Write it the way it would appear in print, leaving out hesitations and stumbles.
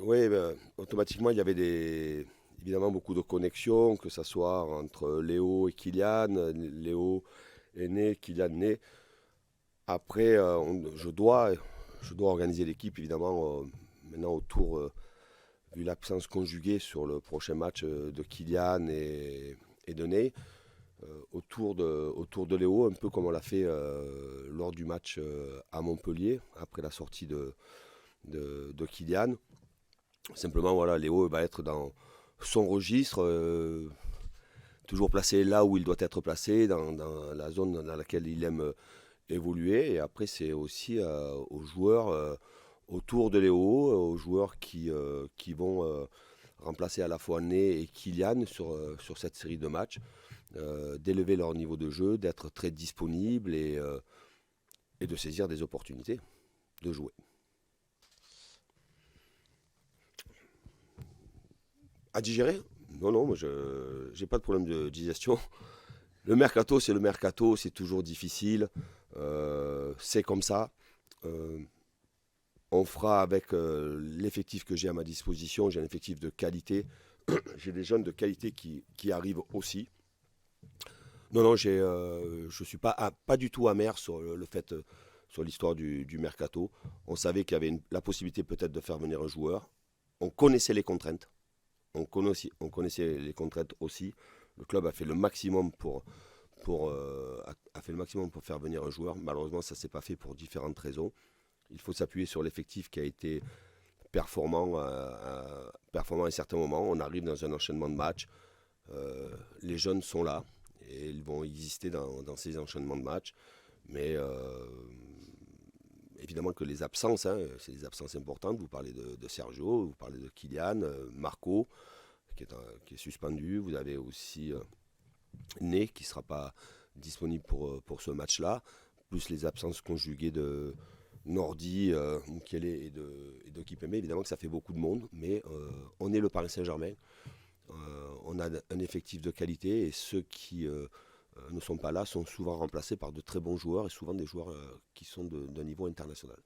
Oui, automatiquement, il y avait évidemment beaucoup de connexions, que ce soit entre Léo et Kylian. Léo est né, Kylian né. Après, je dois organiser l'équipe, évidemment, maintenant vu l'absence conjuguée sur le prochain match de Kylian et de Ney, autour de Léo, un peu comme on l'a fait lors du match à Montpellier, après la sortie de Kylian. Simplement, voilà, Léo va être dans son registre, toujours placé là où il doit être placé, dans la zone dans laquelle il aime évoluer. Et après, c'est aussi aux joueurs autour de Léo, aux joueurs qui vont remplacer à la fois Né et Kylian sur cette série de matchs, d'élever leur niveau de jeu, d'être très disponible et de saisir des opportunités, de jouer. À digérer? Non, non, moi je j'ai pas de problème de digestion. Le mercato, c'est le mercato, c'est toujours difficile. C'est comme ça. Euh, on fera avec l'effectif que j'ai à ma disposition. J'ai un effectif de qualité. J'ai des jeunes de qualité qui arrivent aussi. Non, non, je ne suis pas du tout amer sur le fait, sur l'histoire du mercato. On savait qu'il y avait la possibilité peut-être de faire venir un joueur. On connaissait les contraintes. On connaissait les contraintes aussi. Le club a fait le maximum a fait le maximum pour faire venir un joueur. Malheureusement, ça ne s'est pas fait pour différentes raisons. Il faut s'appuyer sur l'effectif qui a été performant à un certain moment. On arrive dans un enchaînement de matchs. Les jeunes sont là et ils vont exister dans ces enchaînements de matchs. Mais évidemment que les absences, hein, c'est des absences importantes. Vous parlez de Sergio, vous parlez de Kylian, Marco, qui est suspendu. Vous avez aussi Né qui ne sera pas disponible pour ce match-là. Plus les absences conjuguées de Nordi, Mukele et de Kipembe. Évidemment que ça fait beaucoup de monde, mais on est le Paris Saint-Germain. On a un effectif de qualité et ceux qui ne sont pas là sont souvent remplacés par de très bons joueurs et souvent des joueurs qui sont d'un niveau international.